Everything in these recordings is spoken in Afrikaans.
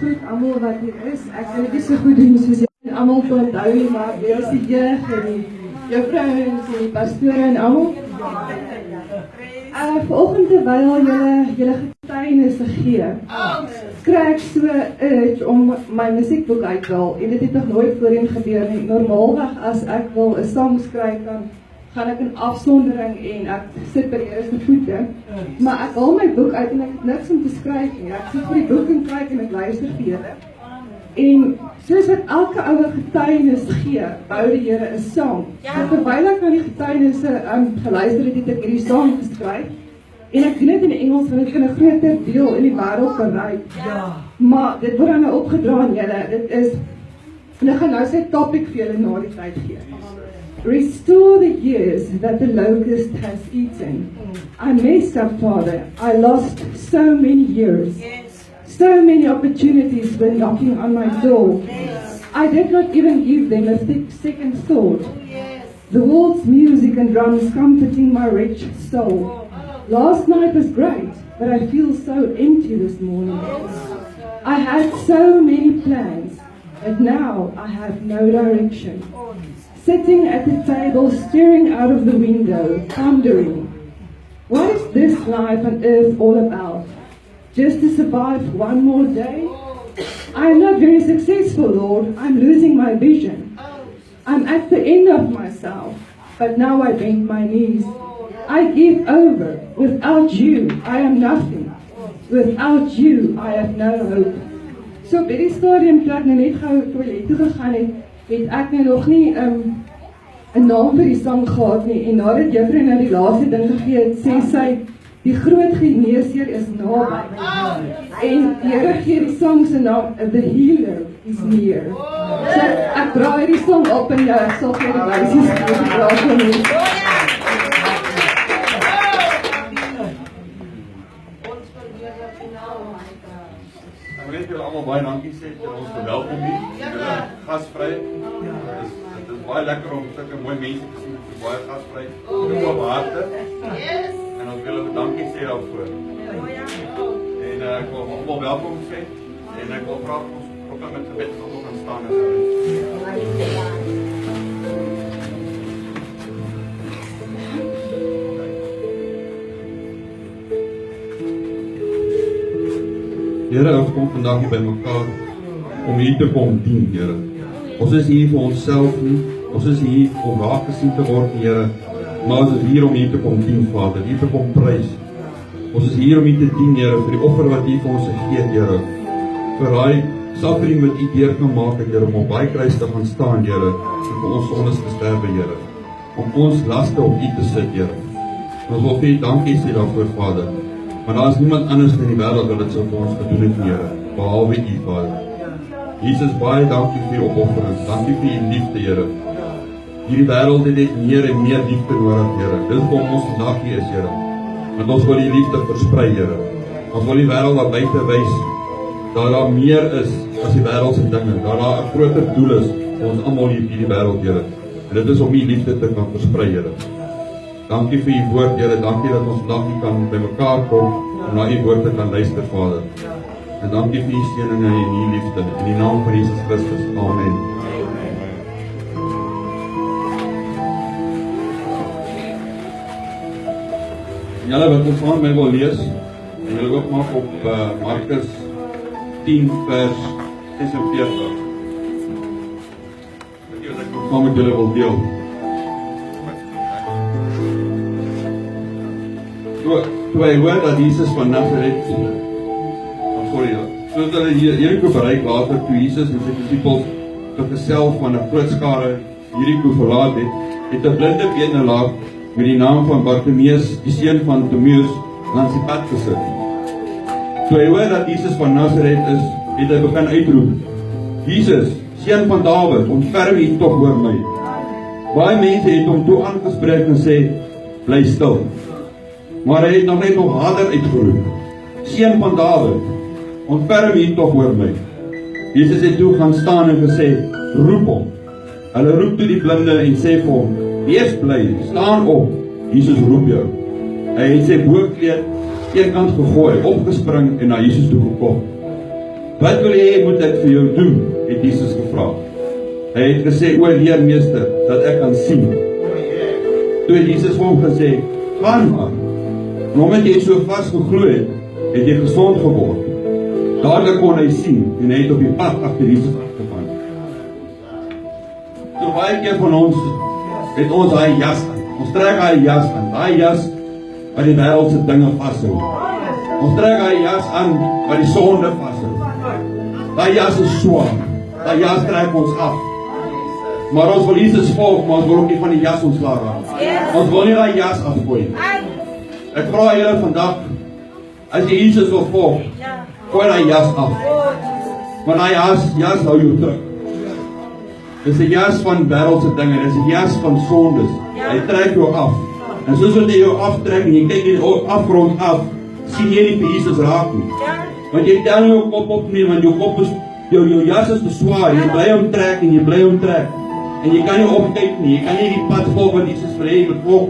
groet almal wat hier is. Ek kan dit nie so goed doen soos julle almal kon onthou nie, maar hier is die jeug en die juffrouens en die pastore en almal. Vanoggend terwyl julle getuienisse gee, kry ek so 'n urge om my musiekboek uit te haal en dit het nog nooit voorheen gebeur nie. Normaalweg as ek wil 'n song skryf, dan gaan ek in afsondering en ek sit by die Here se voete. Maar ek haal my boek uit en ek het niks om te skryf nie. Ek sit vir die boek en kyk en ek luister vir julle. En soos wat elke ouer getuienis gee, bou die Here 'n song. Terwyl ek na die getuienisse geluister het, het ek hierdie song geskryf. En ek doen dit in Engels, want dit kan 'n groter deel in die wêreld bereik. Maar dit word dan nou opgedra aan julle. Dit is, en ek gaan nou sy topic vir julle na die tyd gee. Restore the years that the locust has eaten. I messed up, Father. I lost so many years. So many opportunities were knocking on my door. I did not even give them a second thought. The world's music and drums comforting my rich soul. Last night was great, but I feel so empty this morning. I had so many plans, but now I have no direction. Sitting at the table, staring out of the window, wondering, what is this life on earth all about? Just to survive one more day? I am not very successful, Lord. I'm losing my vision. I'm at the end of myself, but now I bend my knees. I give over. Without you, I am nothing. Without you, I have no hope. So by die stadium, toe ek nou net gou toilet toe gegaan het ek nou nog nie 'n naam vir die sang gehad nie. En nadat juffrou nou die laaste ding gegee het, sê sy, die groot geneesheer is naby. En die Here gee die sang se naam, The Healer is Near. So ek draai hierdie sang op en ek sal vir die wysies gee. Ek wil julle almal baie dankie sê vir ons verwelkom hier. Julle gasvry. Dit is baie lekker om sulke mooi mense te sien, baie gasvry. Dit op harte. En ons wil julle dankie sê daarvoor. En ek wil almal welkom sê en ek wil vra ons ook met gebed gaan staan asseblief. Here, ons kom vandag hier by mekaar om hier te kom dien, Here. Ons is hier vir onsself nie, ons is hier om raak gesien te word, Here, maar ons is hier om hier te kom dien, Vader, hier te kom prys. Ons is hier om hier te dien, Here, vir die offer wat U vir ons gegee het, Here. Vir daai suffering wat U deur kan maak, Here, om op daai kruis te gaan staan, Here, en vir ons sondes te sterwe, Here. Om ons laste op U te sit, Here. Ons wil vir U dankie sê daarvoor, Vader. Maar daar is niemand anders in die wêreld wat dit sou vir ons gedoen het, Here, behalwe U, Vader. Jesus, baie dankie vir U opoffering. Dankie vir U liefde, Here. Hierdie wêreld het net meer en meer liefde nodig, Here. Dis hoekom ons vandag hier is, Here. Want ons wil die liefde versprei, Here. Ons wil die wêreld daar buite wys dat daar meer is as die wêreldse dinge. Dat daar 'n groter doel is vir ons almal hier in hierdie wêreld, Here. En dit is om U liefde te kan versprei, Here. Dankie vir U woord, Here. Dankie dat ons vandag hier kan by mekaar kom om na U woord te kan luister, Vader. En dankie vir U seëninge en U liefde in die naam van Jesus Christus. Amen. Julle wat ons saam met my wil lees, en julle ook maak op Markus 10 vers 46. Wat ek nog saam met julle wil deel. Toe hy hoor dat Jesus van Nazareth, soos hulle Jericho bereik later, toe Jesus en sy disippels vergesel van 'n groot skare Jericho verlaat het 'n blinde bedelaar met die naam van Bartimeus, die seun van Timeus, langs die pad gesit. Toe hy hoor dat Jesus van Nazareth is, het hy begin uitroep, Jesus, seun van Dawid, ontferm U tog oor my. Baie mense het hom toe aangespreek en sê, bly stil. Maar hy het nog net nog harder uitgeroep, seun van Dawid, ontferm U tog oor my. Jesus het toe gaan staan en gesê, roep hom. Hulle roep toe die blinde en sê vir hom, wees bly, staan op, Jesus roep jou. Hy het sy boorkleed een kant gegooi, opgespring en na Jesus toe gekom. Wat wil jy moet ek vir jou doen? Het Jesus gevra. Hy het gesê, o Heer Meester, dat ek kan sien. Toe het Jesus vir hom gesê, gaan maar. En omdat jy so vast geglo het jy gesond geword. Dadelik kon hy sien, en hy het op die pad agter Jesus afgegaan. So baie keer van ons, het ons daai jas aan. Ons trek daai jas aan. Daai jas, wat die wêreldse dinge vashou. Ons trek daai jas aan, wat die sonde vashou. Daai jas is swaar. Daai jas trek ons af. Maar ons wil Jesus volg, maar ons wil ook nie van die jas ontslae raak. Ons wil nie daai jas afgooi. Ek vra julle vandag, as jy Jesus wil volg, gooi daai jas af. Want daai jas hou jou terug. Dis 'n jas van wêreldse dinge, dis 'n jas van sondes. Hy trek jou af. En soos wat hy jou aftrek en jy kyk in die afgrond af, sien jy nie vir Jesus raak nie. Want jy tel jou kop op nie, want jou kop is jou jas is te swaar. Jy bly hom trek en jy bly hom trek. En jy kan nie opkyk nie. Jy kan nie die pad volg wat Jesus vir jy moet volg.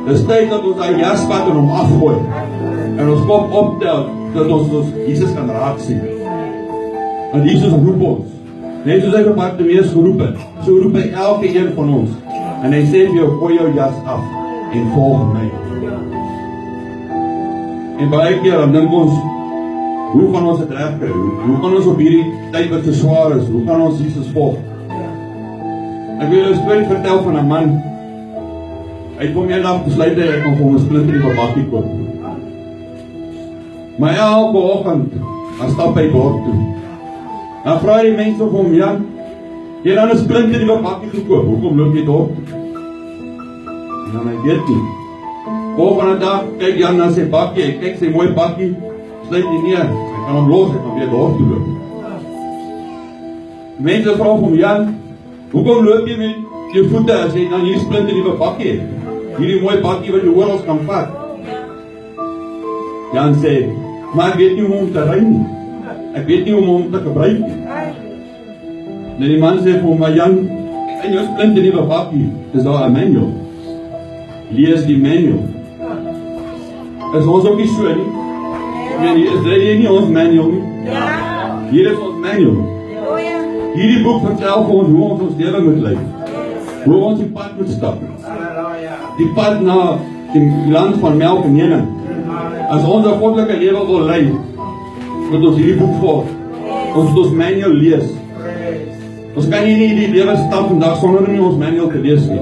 Dis tyd dat ons daai jas vat en hom afgooi. En ons kop optel dat ons Jesus kan raak sien. Want Jesus roep ons. Net soos hy vir Bartimeus geroep het, so roep hy elke een van ons. En hy sê vir jou, gooi jou jas af en volg my. En baie keer dan dink ons, hoe gaan ons dit regkry? Hoe gaan ons op hierdie tyd wat so swaar is? Hoe gaan ons Jesus volg? Ek wil 'n storie vertel van 'n man. Hy kom eendag besluit hy gaan vir hom 'n splinternuwe bakkie koop. Maar elke oggend, dan stap hy dorp toe. Dan vra die mense vir hom, Jan, jy het dan 'n splinternuwe bakkie gekoop, hoekom loop jy dorp toe? En dan hy weet nie. Volgende dag, kyk Jan na sy bakkie, hy kyk sy mooi bakkie, sluit hy neer, hy kan hom los, hy kan weer dorp toe loop. Mense vra vir hom, Jan, hoekom loop jy met jou voete as jy dan hier splinternuwe bakkie het? Hierdie mooi bakkie wat jy oral kan vat. Jan sê, maar ek weet nie hoe om te ry nie. Ek weet nie hoe om te gebruik nie. En die man sê vir hom, maar Jan, in jou splinternuwe bakkie is daar 'n manual. Lees die manual. Is ons ook nie so nie? Is dit nie ons manual nie? Hier is ons manual. Hierdie boek vertel vir ons hoe ons lewe moet leef. Hoe ons die pad moet stap. Die pad na die land van melk en honing. As ons 'n goddelike lewe wil lei, moet ons hierdie boek volg. Ons moet ons manual lees. Ons kan nie die lewe stap vandag sonder om ons manual te lees nie.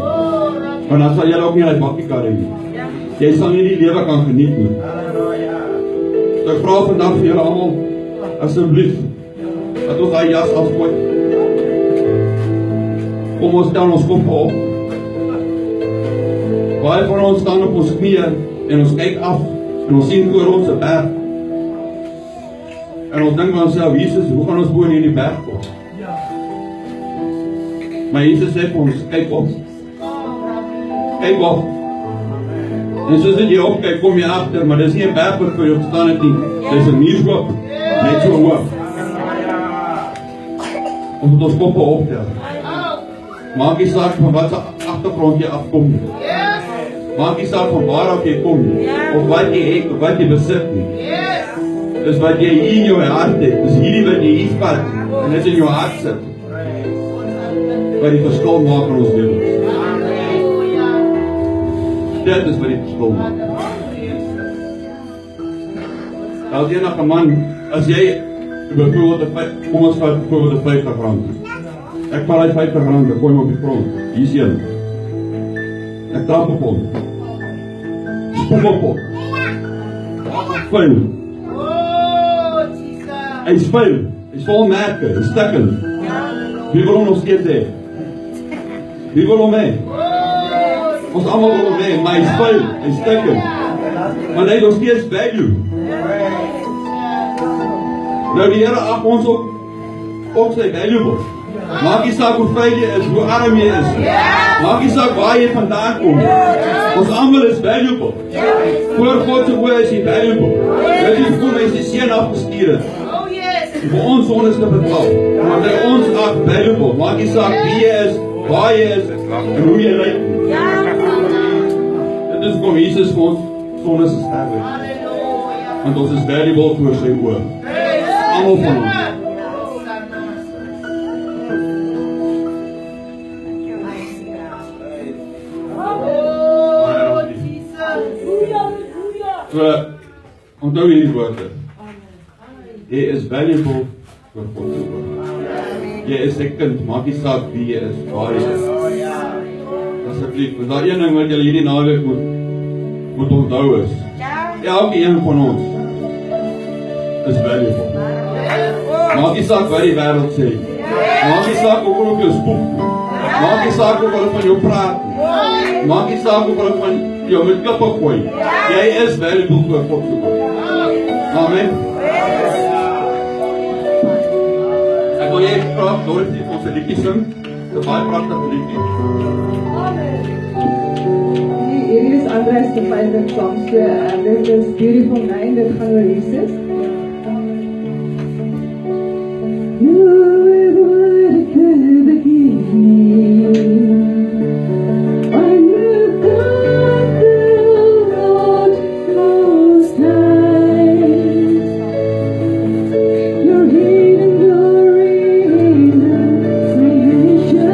Want dan sal jy ook nie uit bakkie kan ry nie. Jy sal nie die lewe kan geniet nie. So ek vra vandag vir julle almal, asseblief, dat ons daai jas afgooi. Kom ons stel ons kop op. Baie van ons staan op ons knieë en ons kyk af en ons sien voor ons 'n berg. En ons dink aan onsself, Jesus, hoe gaan ons bo in hierdie berg kom? Maar Jesus sê vir ons, kyk op. Kyk op. En soos jy opkyk, kom jy agter, maar dis nie 'n berg wat vir jou staan het nie. Dis 'n muurskoop, net so hoog. Ons moet ons koppe optel. Maak nie saak van wat se agtergrond jy afkom nie. Maak nie saak van waar af jy kom nie. Of wat jy het, of wat jy besit nie. Dis wat jy hier in jou hart het. Dis hierdie wat jy hier vat, en dit in jou hart sit. Wat die verskil maak in ons lewens. Dit is wat die verskil maak. As jy nog 'n man, as jy byvoorbeeld kom ons vat byvoorbeeld R50. Ek val uit R50, ek gooi hom op die grond. Hier is een. Ek trap op hom. Spoeg op hom. Vuil. Hy is vuil. Hy is vol merke, hy is stikkend. Wie wil hom nog steeds hê? Wie wil hom hê? Ons almal wil hom hê, maar hy is vuil, hy is stikkend. Maar hy het nog steeds value. Nou die Here ag ons ook sy valuable. Maak nie saak hoe vuil jy is, hoe arm jy is. Maak nie saak waar jy vandaan kom. Ons almal is valuable. Voor God se oë is jy valuable. Dit is hoe hy sy seun afgestuur het. Vir ons sondes te betaal. Want hy ons ag valuable. Maak nie saak wie jy is, waar jy is en hoe jy lyk. Dit is kom Jesus vir ons sondes gesterf het. Want ons is valuable voor sy oë. Almal van ons. So, onthou hierdie woorde. Jy is valuable vir God se oë. Jy is 'n kind, maak nie saak wie jy is, waar jy is. Asseblief, want daar een ding wat julle hierdie naweek moet onthou is. Elkeen van ons is valuable. Maak nie saak wat die wêreld sê. Maak nie saak hoe op jou spook. Maak nie saak hoe hulle van jou praat. Maak nie saak hoe hulle van jou met klippe gooi. Jy is valuable vir God se oë. Amen. Ek wil jy vra Dorothy ons 'n liedjie sing. 'n Baie pragtige liedjie. Hier is Andreas se favorite song. Dit is Beautiful Name. Dit gaan oor Jesus. You are the one who could give me. I look up the Lord Most High. Your hidden glory in the creation.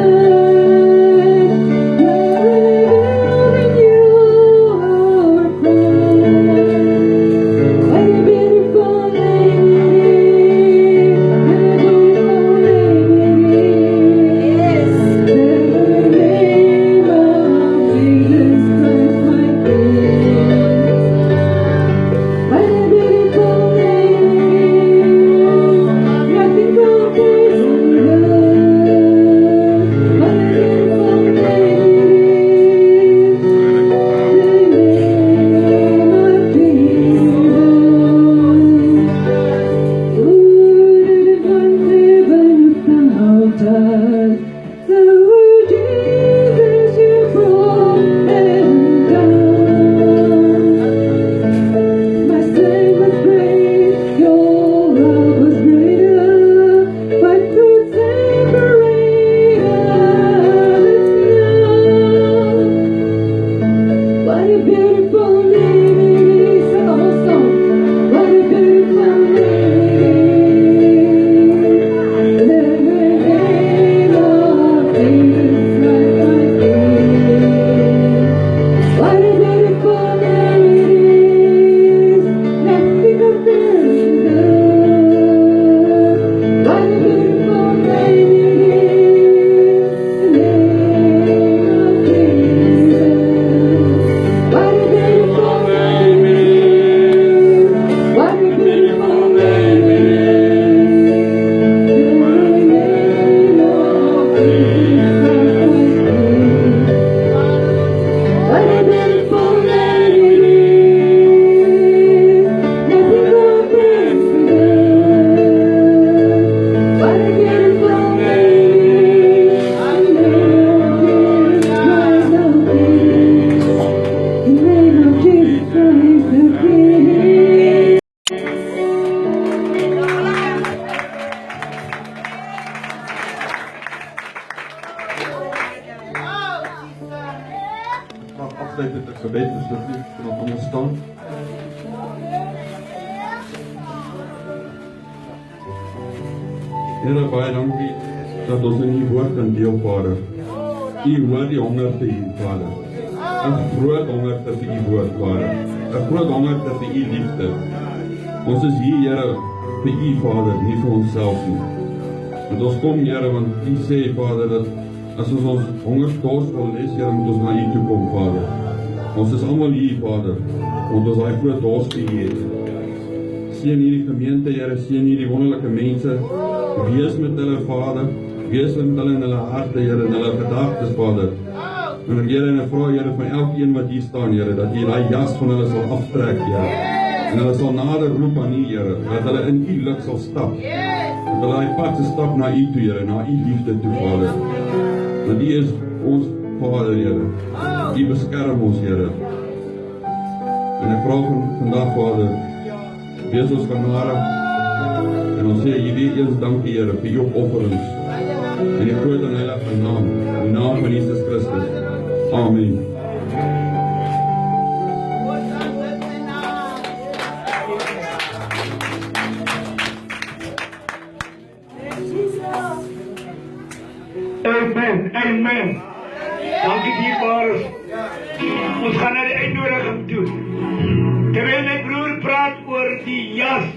Afsluit met 'n gebed, asseblief, kan ons almal staan. Here, baie dankie dat ons in U woord kan deel, Vader. U hoor die hongerte hier, Vader. 'n Groot hongerte vir U woord, Vader. 'n Groot hongerte vir U liefde. Ons is hier, Here, vir U, Vader, nie vir onsself nie. Want ons kom, Here, want U sê, Vader, dat as ons hongersdorsvol is, Here, moet ons na U toe kom, Vader. Ons is almal hier, Vader, want ons daai groot dors vir U het. Seën hierdie gemeente, Here, seën hierdie wonderlike mense. Wees met hulle, Vader. Wees met hulle in hulle harte, Here, in hulle gedagtes, Vader. En Here, en ek vra, Here, van elkeen wat hier staan, Here, dat U daai jas van hulle sal aftrek, Here. En hulle sal nader roep aan U, Here, dat hulle in U lig sal stap. Dat hulle daai pad se stap na U toe, Here, na U liefde toe, Vader. Want U is ons Vader, Here. U beskerm ons, Here. En ek vra vandag, Vader, wees ons genade. En ons sê hier weer eens dankie, Here, vir U opofferings. In die groot en heilige naam, in die naam van Jesus Christus. Amen. Amen, amen. Dankie dierbares. Ons gaan na die uitnodiging toe. Terwyl my broer praat oor die jas